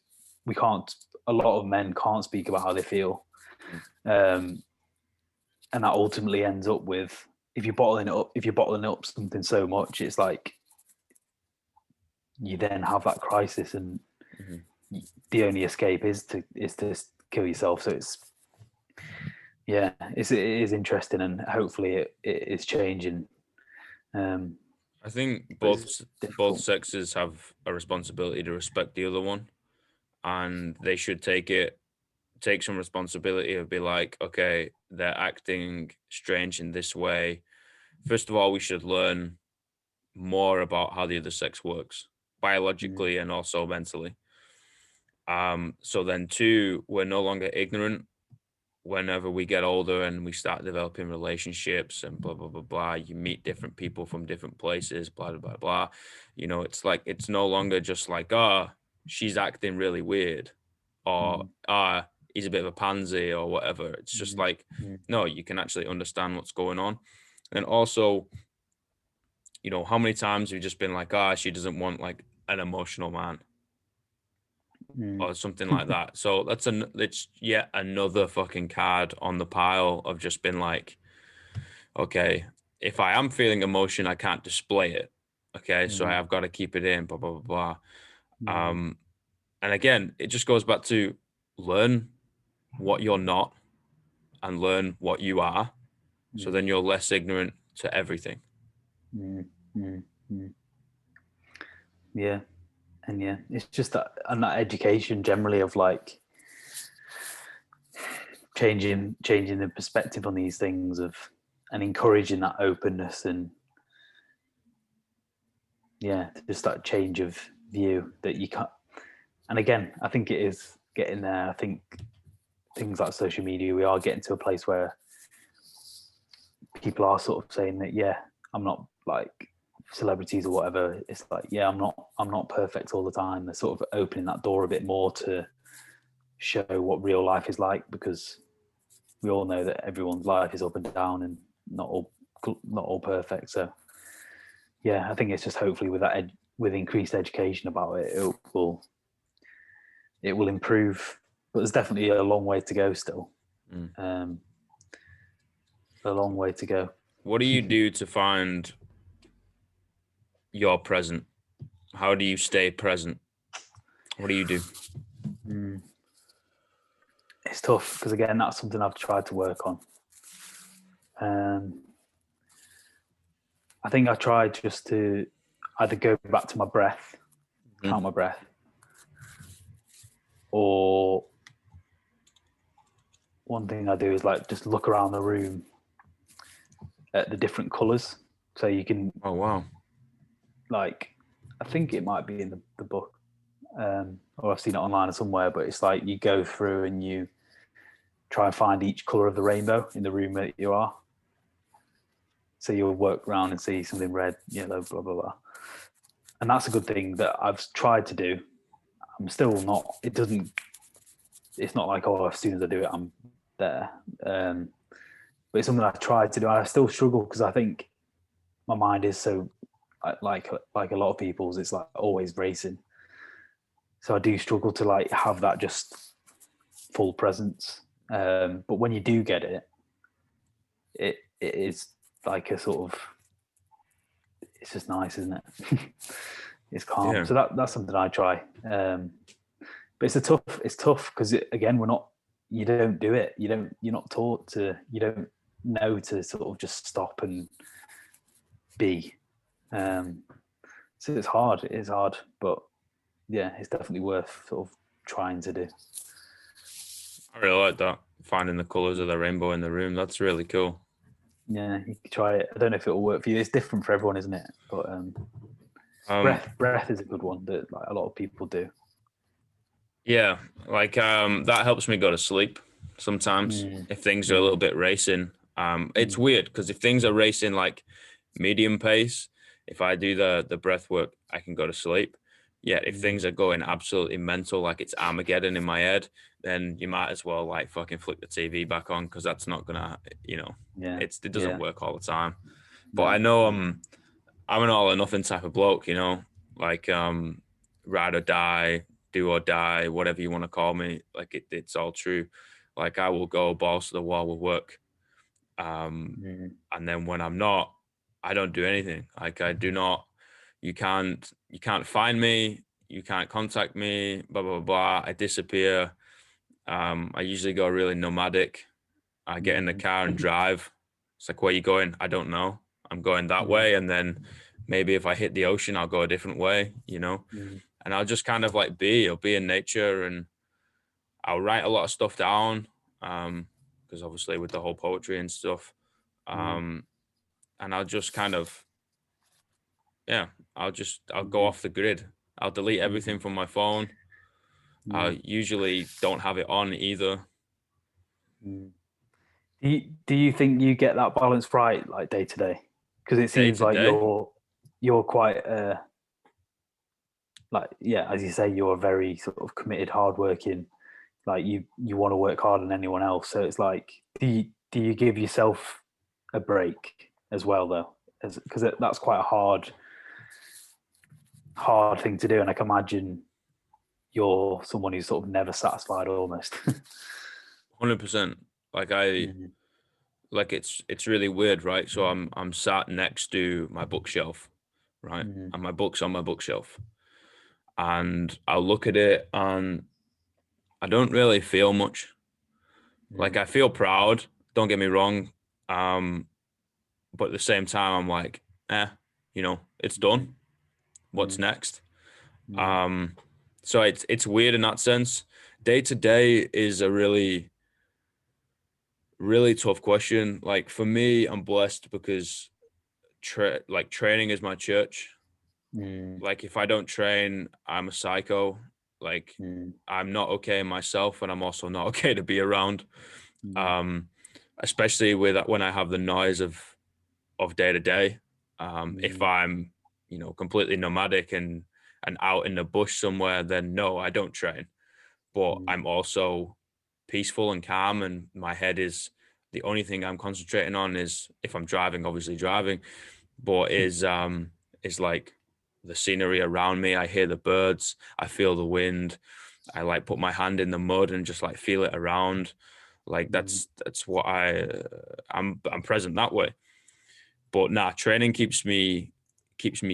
a lot of men can't speak about how they feel, and that ultimately ends up with, if you're bottling up something so much, it's like you then have that crisis, and the only escape is to kill yourself. So it is interesting, and hopefully it is changing. I think But it's both difficult. sexes have a responsibility to respect the other one, and they should take some responsibility of be like, okay, they're acting strange in this way. First of all, we should learn more about how the other sex works Mm, biologically and also mentally. So then two, we're no longer ignorant whenever we get older and we start developing relationships and blah blah blah blah. You meet different people from different places, blah blah blah blah. You know, it's like it's no longer just like, she's acting really weird, or mm, he's a bit of a pansy or whatever. It's just mm, like, mm, no, you can actually understand what's going on. And also, you know, how many times have you just been like, she doesn't want like an emotional man mm, or something like that. So it's yet another fucking card on the pile of just been like, okay, if I am feeling emotion, I can't display it. Okay, so I mm, have got to keep it in, blah blah blah blah. mm, And again, it just goes back to learn what you're not and learn what you are. So mm, then you're less ignorant to everything. mm, mm, mm. Yeah, and yeah, it's just that and that education generally of like changing the perspective on these things of and encouraging that openness and yeah, just that change of view that you can't. And again, I think it is getting there. I think things like social media, we are getting to a place where people are sort of saying that, yeah, I'm not like celebrities or whatever. It's like, yeah, I'm not perfect all the time. They're sort of opening that door a bit more to show what real life is like, because we all know that everyone's life is up and down and not all perfect. So yeah, I think it's just hopefully with that with increased education about it, it will improve. But there's definitely a long way to go still. Mm. A long way to go. What do you do to find your present? How do you stay present? What do you do? Mm. It's tough because again, that's something I've tried to work on. I think I tried just to either go back to my breath, count my breath, or one thing I do is like just look around the room at the different colors. So you can Oh wow. like, I think it might be in the book, or I've seen it online or somewhere, but it's like you go through and you try and find each color of the rainbow in the room that you are. So you'll work around and see something red, yellow, blah, blah, blah. And that's a good thing that I've tried to do. I'm still not, it's not like, oh, as soon as I do it, I'm there. But it's something I've tried to do. I still struggle because I think my mind is so, like a lot of people's, it's like always racing. So I do struggle to like have that just full presence. But when you do get it, it is like a sort of, it's just nice, isn't it? It's calm. Yeah. So that's something I try. But it's tough because again, you don't do it. You're not taught to, you don't know to sort of just stop and be. So it's hard. It is hard, but yeah, it's definitely worth sort of trying to do. I really like that. Finding the colors of the rainbow in the room. That's really cool. Yeah, you can try it. I don't know if it will work for you. It's different for everyone, isn't it? But Um, breath is a good one that like a lot of people do. yeah, like that helps me go to sleep sometimes if things are a little bit racing. It's weird because if things are racing like medium pace, if I do the breath work, I can go to sleep. Yeah, if things are going absolutely mental, like it's Armageddon in my head, then you might as well like fucking flick the TV back on because that's not gonna, Yeah, it doesn't work all the time. But no. I know I'm an all or nothing type of bloke, like ride or die, do or die, whatever you want to call me. Like it's all true. Like I will go balls to the wall with work. And then when I'm not, I don't do anything. Like I do not, you can't find me, you can't contact me, blah, blah, blah. I disappear. I usually go really nomadic. I get in the car and drive. It's like, where are you going? I don't know. I'm going that way. And then maybe if I hit the ocean, I'll go a different way, you know, Mm. and I'll just kind of like I'll be in nature, and I'll write a lot of stuff down. Because obviously with the whole poetry and stuff, Mm. and I'll just kind of, yeah, I'll go Mm. off the grid. I'll delete everything Mm. from my phone. I Mm. usually don't have it on either. Mm. Do you think you get that balance right, like day to day? Because it Day seems to like day. you're quite like, yeah, as you say, you're very sort of committed, hardworking. Like you want to work harder than anyone else. So it's like, do you give yourself a break as well though? Because that's quite a hard thing to do, and I can imagine you're someone who's sort of never satisfied almost. 100%. Like Mm. it's really weird, right? So I'm sat next to my bookshelf, right? Mm. And my book's on my bookshelf. And I'll look at it and I don't really feel much. Like Mm. I feel proud, don't get me wrong. Um, but at the same time I'm like, it's Mm. done. What's next? Mm. Um, so it's weird in that sense. Day to day is a really, really tough question. Like for me, I'm blessed because training is my church. Mm. Like if I don't train, I'm a psycho. Like Mm. I'm not okay myself, and I'm also not okay to be around. Mm. Um, Especially with when I have the noise of day to day. If Mm. I'm, completely nomadic and out in the bush somewhere, then no, I don't train. But Mm. I'm also peaceful and calm, and my head is the only thing I'm concentrating on is if I'm driving, obviously driving, but is like the scenery around me. I hear the birds, I feel the wind. I like put my hand in the mud and just like feel it around. Like Mm. that's what I'm present that way. But nah, training keeps me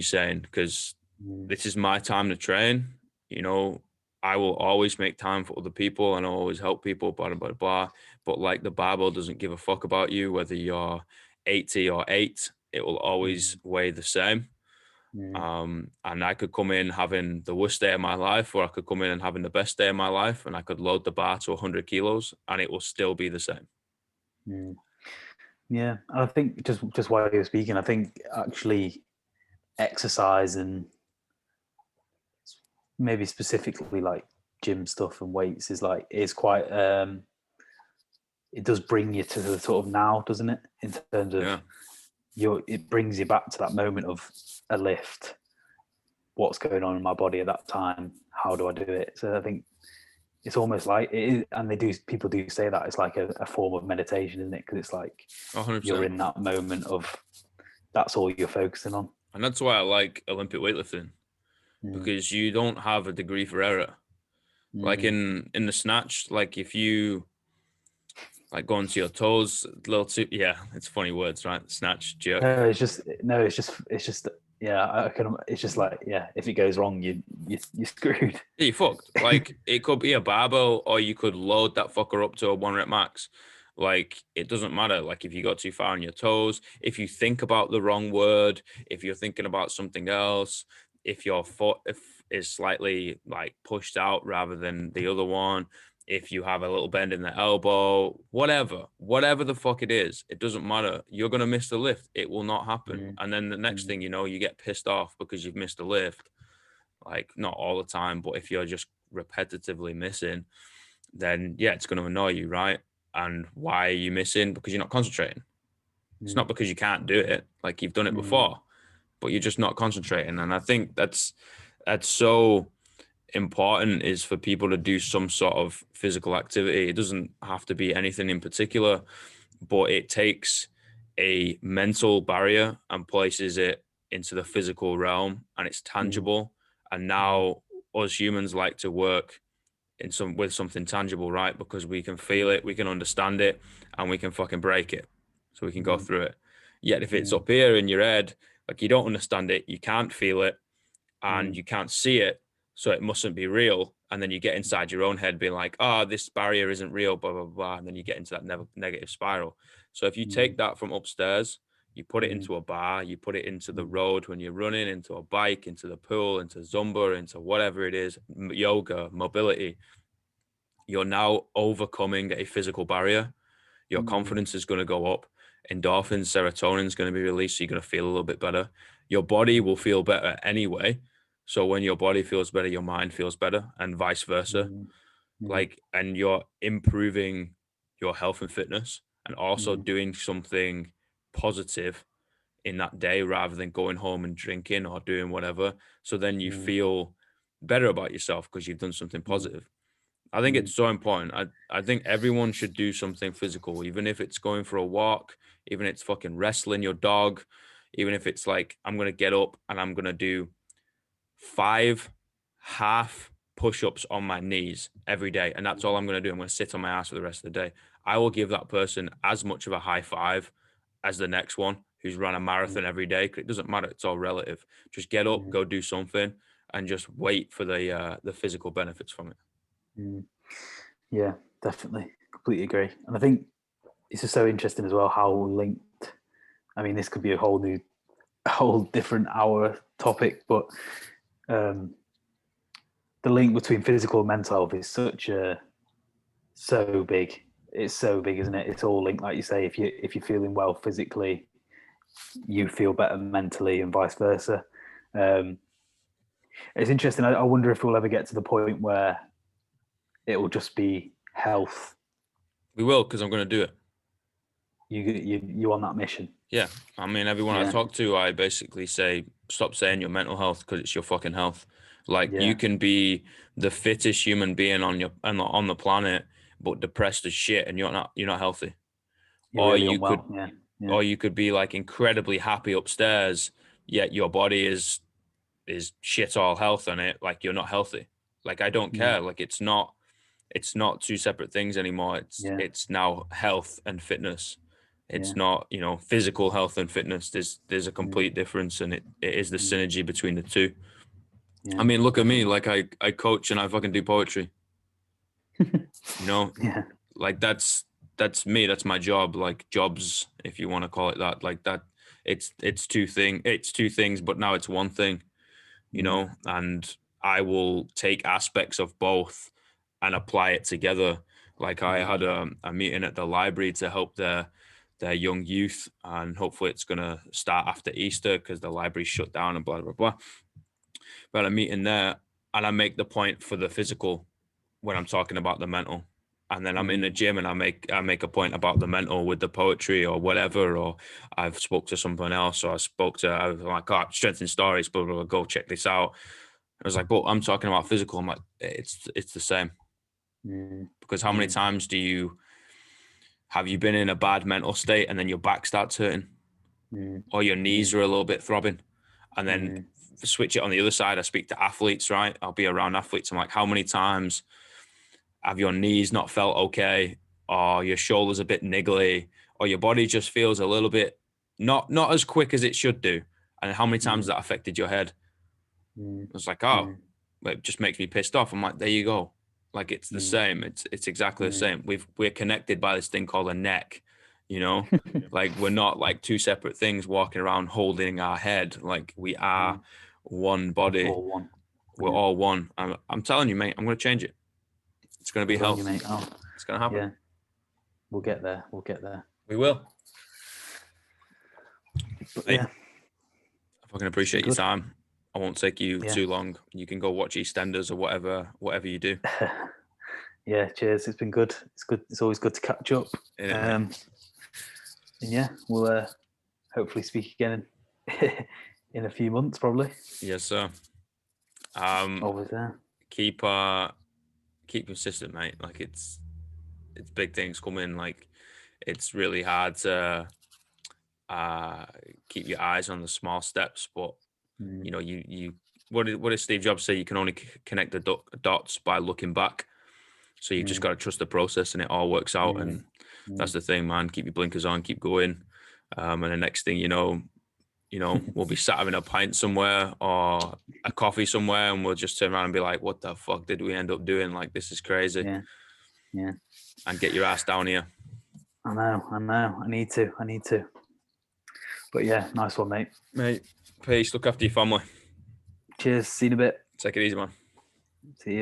sane because Mm. this is my time to train. You know, I will always make time for other people and I'll always help people, blah, blah, blah, blah. But like the Bible doesn't give a fuck about you, whether you're 80 or 8, it will always Mm. weigh the same. Mm. And I could come in having the worst day of my life, or I could come in and having the best day of my life, and I could load the bar to 100 kilos and it will still be the same. Mm. Yeah, I think just while you were speaking, I think actually exercise and maybe specifically like gym stuff and weights is quite it does bring you to the sort of now, doesn't it? In terms of Yeah. it brings you back to that moment of a lift. What's going on in my body at that time? How do I do it? So I think it's almost like it is, and people do say that it's like a form of meditation, isn't it? Because it's like you're 100%. in that moment of that's all you're focusing on. And that's why I like Olympic weightlifting, Mm. because you don't have a degree for error. Like Mm. in the snatch, like if you like go onto your toes, little too, yeah, it's funny words, right? Snatch, jerk. It's just yeah. I can. It's just like yeah. If it goes wrong, you're screwed. Yeah, you fucked. Like it could be a barbell, or you could load that fucker up to a 1 rep max. Like it doesn't matter. Like if you got too far on your toes, if you think about the wrong word, if you're thinking about something else, if your foot is slightly like pushed out rather than the other one, if you have a little bend in the elbow, whatever the fuck it is, it doesn't matter. You're gonna miss the lift. It will not happen. Mm. And then the next Mm. thing you know, you get pissed off because you've missed a lift, like not all the time, but if you're just repetitively missing, then yeah, it's going to annoy you, right? And why are you missing? Because you're not concentrating. It's not Mm. because you can't do it, like you've done it Mm. before, but you're just not concentrating. And I think that's so important, is for people to do some sort of physical activity. It doesn't have to be anything in particular, but it takes a mental barrier and places it into the physical realm, and it's Mm. tangible. And Mm. now us humans like to work with something tangible, right? Because we can feel Mm. it, we can understand it, and we can fucking break it. So we can go Mm. through it. Yet if it's Mm. up here in your head, like you don't understand it, you can't feel it, and Mm. you can't see it, so it mustn't be real. And then you get inside your own head being like, oh, this barrier isn't real, blah, blah, blah. And then you get into that negative spiral. So if you Mm. take that from upstairs, You put it into a bar, you put it into the road when you're running, into a bike, into the pool, into Zumba, into whatever it is, yoga, mobility. You're now overcoming a physical barrier. Your confidence is going to go up. Endorphins, serotonin is going to be released. So you're going to feel a little bit better. Your body will feel better anyway. So when your body feels better, your mind feels better, and vice versa. Like, and you're improving your health and fitness, and also doing something positive in that day rather than going home and drinking or doing whatever. So then you feel better about yourself because you've done something positive. I think it's so important. I think everyone should do something physical, even if it's going for a walk, even if it's fucking wrestling your dog, even if it's like, I'm going to get up and I'm going to do 5 half push-ups on my knees every day. And that's all I'm going to do. I'm going to sit on my ass for the rest of the day. I will give that person as much of a high five as the next one who's run a marathon every day. It doesn't matter. It's all relative. Just get up, go do something, and just wait for the physical benefits from it. Yeah, definitely. Completely agree. And I think it's just so interesting as well how linked. I mean, this could be a whole different hour topic, but the link between physical and mental health is so big. It's so big, isn't it? It's all linked, like you say. If you're feeling well physically, you feel better mentally, and vice versa. It's interesting. I wonder if we'll ever get to the point where it will just be health. We will, because I'm going to do it. You on that mission? Yeah, I mean, everyone I talk to, I basically say, stop saying your mental health, because it's your fucking health. Like, you can be the fittest human being on the planet, but depressed as shit, and you're not healthy. Or really or you could be like incredibly happy upstairs, yet your body is shit all health on it. Like, you're not healthy. Like, I don't care. Like, it's not two separate things anymore. It's now health and fitness. It's not, physical health and fitness. There's a complete difference, and it is the synergy between the two. Yeah, I mean, look at me. Like, I coach and I fucking do poetry. Like, that's me. That's my job. Like, jobs, if you want to call it that. Like that. It's two things, but now it's one thing. And I will take aspects of both and apply it together. Like, I had a meeting at the library to help their young youth, and hopefully it's going to start after Easter because the library's shut down and blah, blah, blah. But a meeting there, and I make the point for the physical when I'm talking about the mental. And then I'm in the gym and I make a point about the mental with the poetry or whatever, or I've spoke to someone else, or I was like, oh, strength in stories, blah, blah, blah, go check this out. I was like, but I'm talking about physical. I'm like, it's the same. Because how many times have you been in a bad mental state and then your back starts hurting, or your knees are a little bit throbbing, and then switch it on the other side. I speak to athletes, right? I'll be around athletes. I'm like, how many times have your knees not felt okay, or your shoulders a bit niggly, or your body just feels a little bit not as quick as it should do? And how many times that affected your head? It's like, oh, it just makes me pissed off. I'm like, there you go. Like, it's the same. It's exactly the same. We're connected by this thing called a neck, like, we're not like two separate things walking around holding our head. Like, we are one body. All one. We're all one. I'm telling you, mate, I'm going to change it. It's going to be health. It's going to happen. Yeah. We'll get there. We will. Hey, I fucking appreciate your time. I won't take you too long. You can go watch EastEnders or whatever you do. Yeah, cheers. It's been good. It's good. It's always good to catch up. And yeah, we'll hopefully speak again in a few months, probably. Yes, sir. Always there. Keep consistent, mate. Like, it's big things coming. Like, it's really hard to keep your eyes on the small steps, but you what did Steve Jobs say? You can only connect the dots by looking back. So you just got to trust the process, and it all works out. And that's the thing, man. Keep your blinkers on, keep going. And the next thing you know, we'll be sat having a pint somewhere or a coffee somewhere, and we'll just turn around and be like, what the fuck did we end up doing? Like, this is crazy. Yeah. And get your ass down here. I know. I need to. But yeah, nice one, mate. Mate, peace. Look after your family. Cheers. See you in a bit. Take it easy, man. See you.